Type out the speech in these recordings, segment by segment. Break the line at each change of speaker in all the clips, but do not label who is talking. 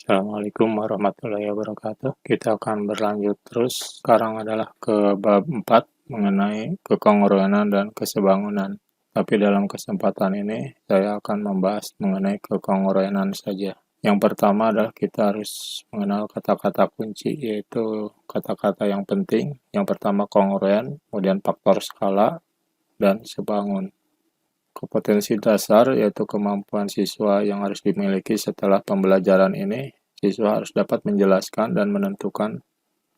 Assalamualaikum warahmatullahi wabarakatuh. Kita akan berlanjut terus. Sekarang adalah ke bab 4 mengenai kekongruenan dan kesebangunan. Tapi dalam kesempatan ini saya akan membahas mengenai kekongruenan saja. Yang pertama adalah kita harus mengenal kata-kata kunci, yaitu kata-kata yang penting. Yang pertama kongruen, kemudian faktor skala, dan sebangun. Kompetensi dasar yaitu kemampuan siswa yang harus dimiliki setelah pembelajaran ini. Siswa harus dapat menjelaskan dan menentukan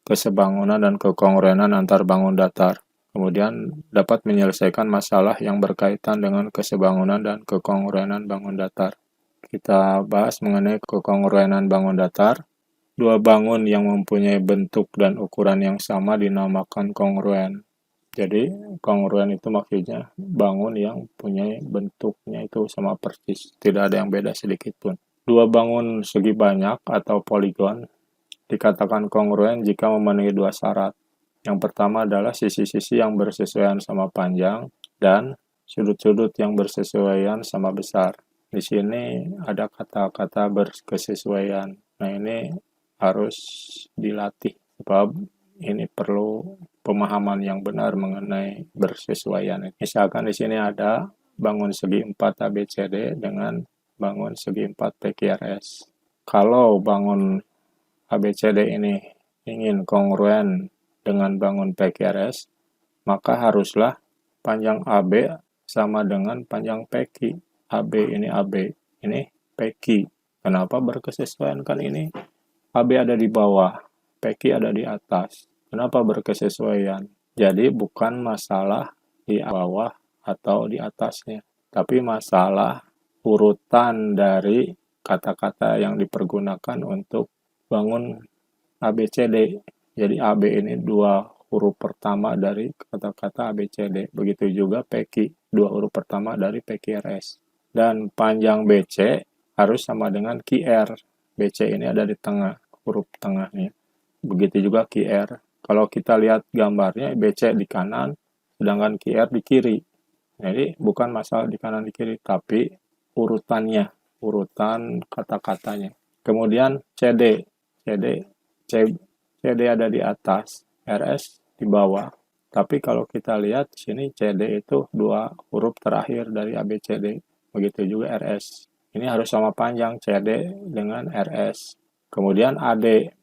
kesebangunan dan kekongruenan antar bangun datar. Kemudian dapat menyelesaikan masalah yang berkaitan dengan kesebangunan dan kekongruenan bangun datar. Kita bahas mengenai kekongruenan bangun datar. Dua bangun yang mempunyai bentuk dan ukuran yang sama dinamakan kongruen. Jadi kongruen itu maksudnya bangun yang punya bentuknya itu sama persis, tidak ada yang beda sedikit pun. Dua bangun segi banyak atau poligon dikatakan kongruen jika memenuhi dua syarat. Yang pertama adalah sisi-sisi yang bersesuaian sama panjang dan sudut-sudut yang bersesuaian sama besar. Di sini ada kata-kata berkesesuaian. Nah, ini harus dilatih sebab ini perlu pemahaman yang benar mengenai bersesuaian. Misalkan di sini ada bangun segi 4 ABCD dengan bangun segi 4 PQRS. Kalau bangun ABCD ini ingin kongruen dengan bangun PQRS, maka haruslah panjang AB sama dengan panjang PQ. AB ini AB, ini PQ. Kenapa berkesesuaian kan ini? AB ada di bawah, PQ ada di atas. Kenapa berkesesuaian? Jadi bukan masalah di bawah atau di atasnya, tapi masalah urutan dari kata-kata yang dipergunakan untuk bangun ABCD. Jadi AB ini dua huruf pertama dari kata-kata ABCD. Begitu juga PQ, dua huruf pertama dari PQRS. Dan panjang BC harus sama dengan QR. BC ini ada di tengah, huruf tengahnya. Begitu juga QR. Kalau kita lihat gambarnya, BC di kanan, sedangkan QR di kiri. Jadi bukan masalah di kanan di kiri, tapi urutannya, urutan kata-katanya. Kemudian CD ada di atas, RS di bawah. Tapi kalau kita lihat sini CD itu dua huruf terakhir dari ABCD. Begitu juga RS. Ini harus sama panjang CD dengan RS. Kemudian AD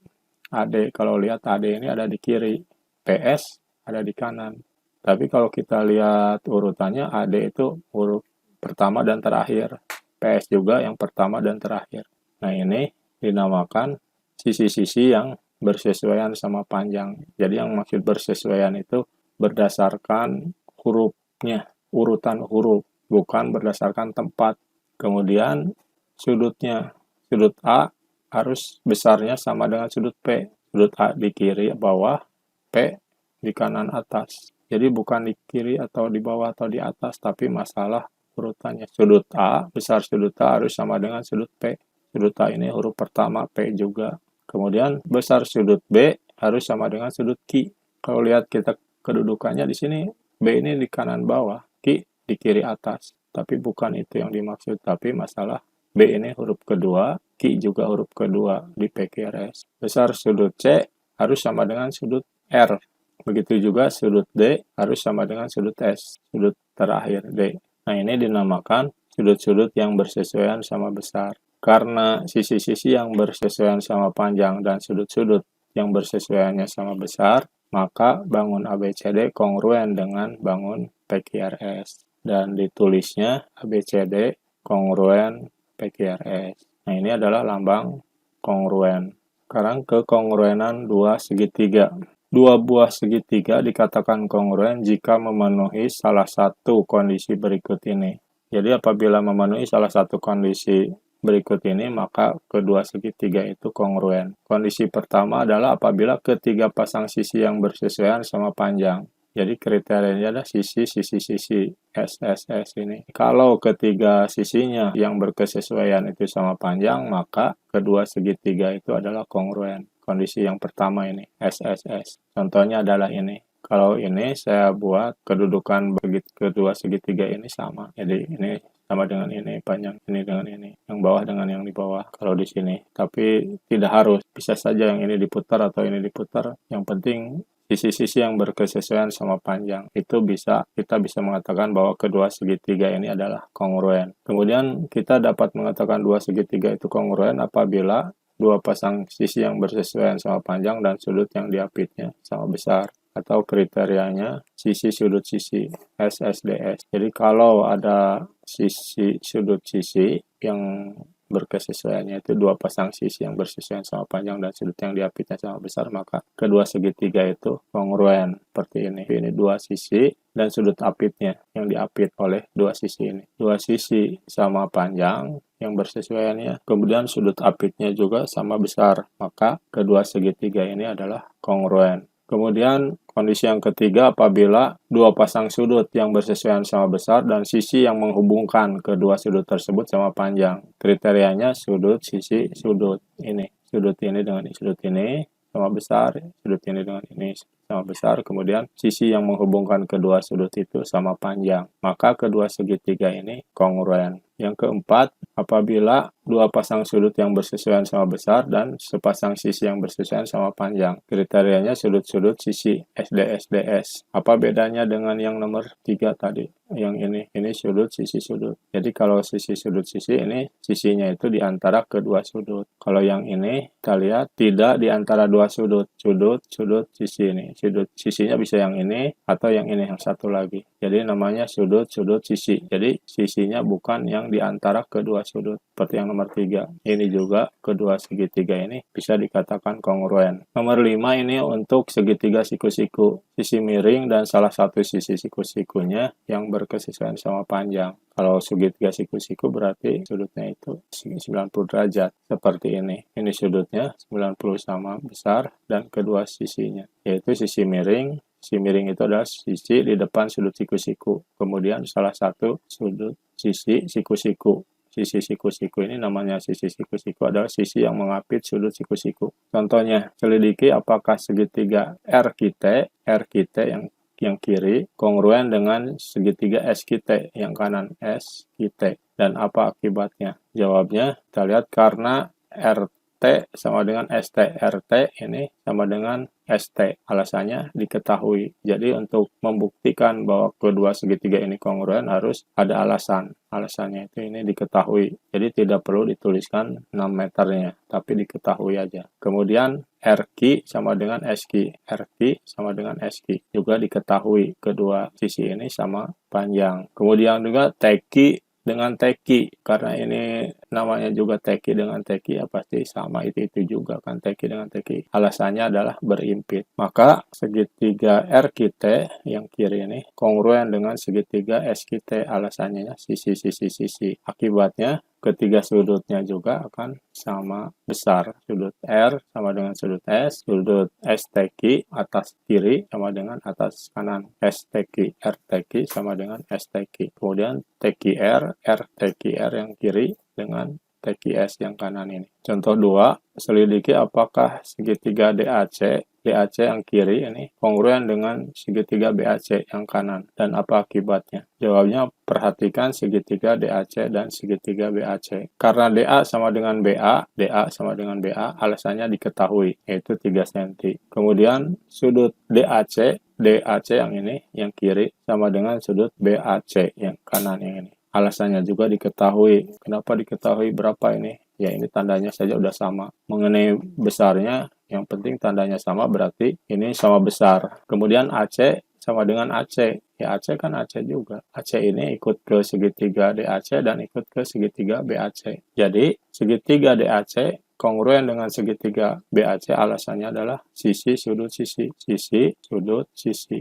kalau lihat AD ini ada di kiri, PS ada di kanan. Tapi kalau kita lihat urutannya, AD itu huruf pertama dan terakhir, PS juga yang pertama dan terakhir. Nah, ini dinamakan sisi-sisi yang bersesuaian sama panjang. Jadi yang maksud bersesuaian itu berdasarkan hurufnya, urutan huruf, bukan berdasarkan tempat. Kemudian sudutnya, sudut A harus besarnya sama dengan sudut P. Sudut A di kiri bawah, P di kanan atas. Jadi bukan di kiri atau di bawah atau di atas, tapi masalah urutannya. Sudut A, besar sudut A harus sama dengan sudut P. Sudut A ini huruf pertama, P juga. Kemudian besar sudut B harus sama dengan sudut Q. Kalau lihat kita kedudukannya di sini, B ini di kanan bawah, Q di kiri atas. Tapi bukan itu yang dimaksud, tapi masalah B ini huruf kedua, Q juga huruf kedua di PQRS. Besar sudut C harus sama dengan sudut R. Begitu juga sudut D harus sama dengan sudut S, sudut terakhir D. Nah, ini dinamakan sudut-sudut yang bersesuaian sama besar. Karena sisi-sisi yang bersesuaian sama panjang dan sudut-sudut yang bersesuaiannya sama besar, maka bangun ABCD kongruen dengan bangun PQRS. Dan ditulisnya ABCD kongruen PQRS. Nah, ini adalah lambang kongruen. Sekarang kekongruenan dua segitiga. Dua buah segitiga dikatakan kongruen jika memenuhi salah satu kondisi berikut ini. Jadi apabila memenuhi salah satu kondisi berikut ini, maka kedua segitiga itu kongruen. Kondisi pertama adalah apabila ketiga pasang sisi yang bersesuaian sama panjang. Jadi kriterianya adalah sisi SSS ini. Kalau ketiga sisinya yang berkesesuaian itu sama panjang, maka kedua segitiga itu adalah kongruen. Kondisi yang pertama ini, SSS. Contohnya adalah ini. Kalau ini saya buat kedudukan kedua segitiga ini sama. Jadi ini sama dengan ini, panjang ini dengan ini, yang bawah dengan yang di bawah kalau di sini. Tapi tidak harus, bisa saja yang ini diputar atau ini diputar. Yang penting sisi-sisi yang berkesesuaian sama panjang. Itu kita bisa mengatakan bahwa kedua segitiga ini adalah kongruen. Kemudian kita dapat mengatakan dua segitiga itu kongruen apabila dua pasang sisi yang bersesuaian sama panjang dan sudut yang diapitnya sama besar, atau kriterianya sisi sudut sisi SSDS. Jadi kalau ada sudut sisi yang berkesesuaiannya itu dua pasang sisi yang bersesuaian sama panjang dan sudut yang diapitnya sama besar, maka kedua segitiga itu kongruen seperti ini. Ini dua sisi dan sudut apitnya yang diapit oleh dua sisi ini. Dua sisi sama panjang yang bersesuaiannya, kemudian sudut apitnya juga sama besar, maka kedua segitiga ini adalah kongruen. Kemudian kondisi yang ketiga apabila dua pasang sudut yang bersesuaian sama besar dan sisi yang menghubungkan kedua sudut tersebut sama panjang. Kriterianya sudut, sisi, sudut. Ini. Sudut ini dengan sudut ini sama besar, sudut ini dengan ini sama besar, kemudian sisi yang menghubungkan kedua sudut itu sama panjang. Maka kedua segitiga ini kongruen. Yang keempat, apabila dua pasang sudut yang bersesuaian sama besar dan sepasang sisi yang bersesuaian sama panjang. Kriterianya sudut-sudut sisi SDS. Apa bedanya dengan yang nomor 3 tadi? Yang ini sudut, sisi sudut. Jadi kalau sisi sudut sisi ini, sisinya itu di antara kedua sudut. Kalau yang ini, kita lihat tidak di antara dua sudut. Sudut, sisi ini. Sudut sisinya bisa yang ini atau yang ini, yang satu lagi. Jadi namanya sudut, sisi. Jadi sisinya bukan yang di antara kedua sudut. Seperti yang nomor 3. Ini juga kedua segitiga ini bisa dikatakan kongruen. Nomor 5 ini untuk segitiga siku-siku. Sisi miring dan salah satu sisi siku-sikunya yang berkesesuaian sama panjang. Kalau segitiga siku-siku berarti sudutnya itu 90 derajat. Seperti ini. Ini sudutnya 90 sama besar dan kedua sisinya. Yaitu sisi miring. Sisi miring itu adalah sisi di depan sudut siku-siku. Kemudian salah satu sudut sisi siku-siku. Sisi siku-siku ini namanya sisi siku-siku adalah sisi yang mengapit sudut siku-siku. Contohnya, selidiki apakah segitiga RQT yang kiri kongruen dengan segitiga SQT yang kanan SQT. Dan apa akibatnya? Jawabnya kita lihat karena RT sama dengan ST. RT ini sama dengan ST. Alasannya diketahui. Jadi untuk membuktikan bahwa kedua segitiga ini kongruen harus ada alasan. Alasannya itu ini diketahui. Jadi tidak perlu dituliskan 6 meternya, tapi diketahui aja. Kemudian RQ sama dengan SQ. RQ sama dengan SQ. Juga diketahui kedua sisi ini sama panjang. Kemudian juga TQ dengan teki, karena ini namanya juga teki dengan teki, ya pasti sama itu juga kan, teki dengan teki. Alasannya adalah berimpit. Maka segitiga RQT yang kiri ini kongruen dengan segitiga SQT, alasannya sisi. Akibatnya ketiga sudutnya juga akan sama besar. Sudut R sama dengan sudut S, sudut STQ atas kiri sama dengan atas kanan. STQ, RTQ sama dengan STQ. Kemudian TQR, RTQR yang kiri dengan TQS yang kanan ini. Contoh 2, selidiki apakah segitiga DAC yang kiri ini kongruen dengan segitiga BAC yang kanan dan apa akibatnya? Jawabnya perhatikan segitiga DAC dan segitiga BAC. Karena DA sama dengan BA, alasannya diketahui yaitu 3 cm. Kemudian sudut DAC yang ini yang kiri sama dengan sudut BAC yang kanan yang ini. Alasannya juga diketahui. Kenapa diketahui berapa ini? Ya ini tandanya saja udah sama. Mengenai besarnya, yang penting tandanya sama berarti ini sama besar. Kemudian AC sama dengan AC. Ya AC kan AC juga. AC ini ikut ke segitiga DAC dan ikut ke segitiga BAC. Jadi segitiga DAC kongruen dengan segitiga BAC, alasannya adalah sisi sudut sisi. Sisi sudut sisi.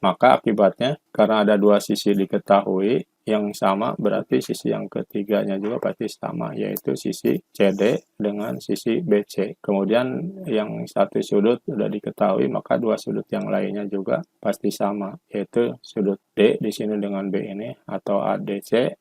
Maka akibatnya karena ada dua sisi diketahui yang sama, berarti sisi yang ketiganya juga pasti sama, yaitu sisi CD dengan sisi BC. Kemudian yang satu sudut sudah diketahui, maka dua sudut yang lainnya juga pasti sama, yaitu sudut D di sini dengan B ini, atau ADC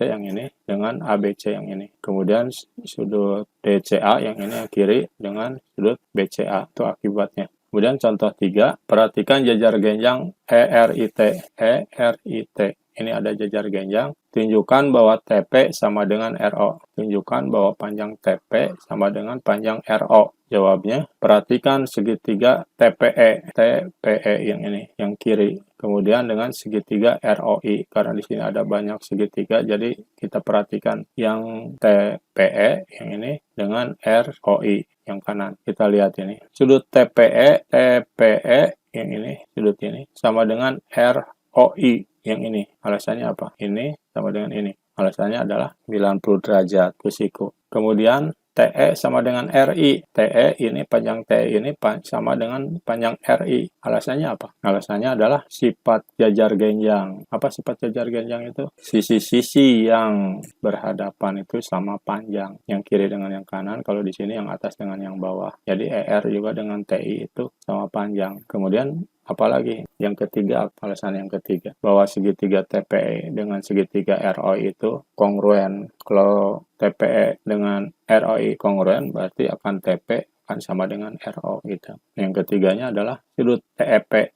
yang ini dengan ABC yang ini. Kemudian sudut DCA yang ini yang kiri dengan sudut BCA, itu akibatnya. Kemudian contoh 3, perhatikan jajar genjang ERIT. ERIT. Ini ada jajar genjang. Tunjukkan bahwa TP sama dengan RO. Tunjukkan bahwa panjang TP sama dengan panjang RO. Jawabnya, perhatikan segitiga TPE. TPE yang ini, yang kiri. Kemudian dengan segitiga ROI. Karena di sini ada banyak segitiga, jadi kita perhatikan yang TPE yang ini dengan ROI yang kanan. Kita lihat ini. Sudut TPE yang ini, sudut ini sama dengan ROI yang ini. Alasannya apa? Ini sama dengan ini. Alasannya adalah 90 derajat kusiku. Kemudian TE sama dengan RI. TE ini panjang TE ini sama dengan panjang RI. Alasannya apa? Alasannya adalah sifat jajar genjang. Apa sifat jajar genjang itu? Sisi-sisi yang berhadapan itu sama panjang. Yang kiri dengan yang kanan, kalau di sini yang atas dengan yang bawah. Jadi ER juga dengan TI itu sama panjang. Kemudian apalagi yang ketiga, alasan yang ketiga, bahwa segitiga TPE dengan segitiga ROI itu kongruen. Kalau TPE dengan ROI kongruen, berarti akan TP akan sama dengan RO gitu. Yang ketiganya adalah sudut TEP,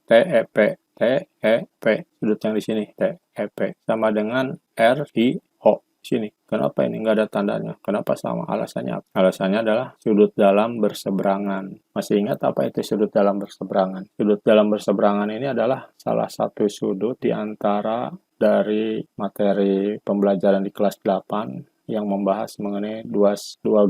sudut yang di sini, TEP, sama dengan RIO. Sini. Kenapa ini nggak ada tandanya? Kenapa sama? Alasannya adalah sudut dalam berseberangan. Masih ingat apa itu sudut dalam berseberangan? Sudut dalam berseberangan ini adalah salah satu sudut di antara dari materi pembelajaran di kelas 8 yang membahas mengenai dua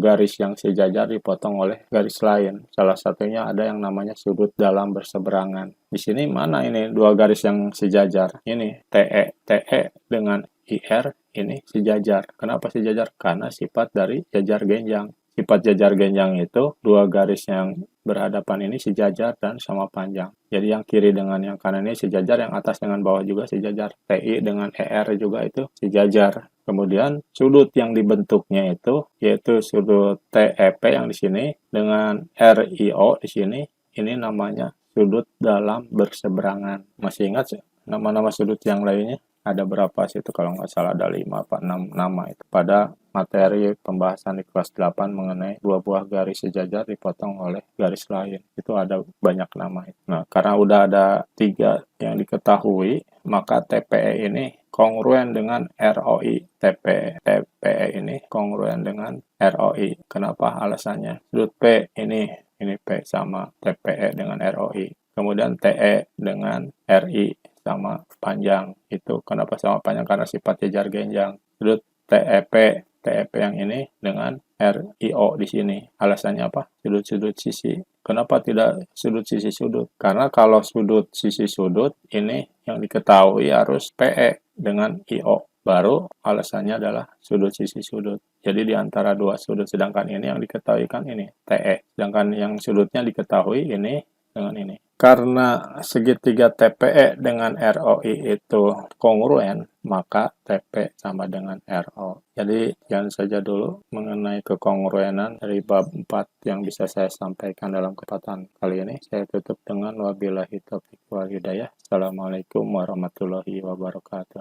garis yang sejajar dipotong oleh garis lain. Salah satunya ada yang namanya sudut dalam berseberangan. Di sini mana ini dua garis yang sejajar? Ini TE dengan IR ini sejajar. Kenapa sejajar? Karena sifat dari jajar genjang. Sifat jajar genjang itu dua garis yang berhadapan ini sejajar dan sama panjang. Jadi yang kiri dengan yang kanan ini sejajar, yang atas dengan bawah juga sejajar. TI dengan ER juga itu sejajar. Kemudian sudut yang dibentuknya itu yaitu sudut TEP yang di sini dengan RIO di sini, ini namanya sudut dalam berseberangan. Masih ingat nama-nama sudut yang lainnya? Ada berapa sih itu, kalau nggak salah ada 5 apa 6 nama itu pada materi pembahasan di kelas 8 mengenai dua buah garis sejajar dipotong oleh garis lain. Itu ada banyak nama. Nah, karena udah ada 3 yang diketahui, maka TPE ini kongruen dengan ROI. TPE ini kongruen dengan ROI. Kenapa? Alasannya. Sudut P ini P sama TPE dengan ROI. Kemudian TE dengan RI sama panjang. Itu kenapa sama panjang? Karena sifat jajar genjang. Sudut TEP yang ini dengan RIO di sini. Alasannya apa? Sudut-sudut sisi. Kenapa tidak sudut sisi sudut? Karena kalau sudut sisi sudut ini yang diketahui harus PE dengan IO. Baru alasannya adalah sudut sisi sudut. Jadi di antara dua sudut, sedangkan ini yang diketahui kan ini TE. Sedangkan yang sudutnya diketahui ini dengan ini. Karena segitiga TPE dengan ROI itu kongruen, maka TP sama dengan RO. Jadi, jangan saja dulu mengenai kekongruenan dari bab 4 yang bisa saya sampaikan dalam kesempatan kali ini. Saya tutup dengan wabillahi taufiq wal hidayah. Assalamualaikum warahmatullahi wabarakatuh.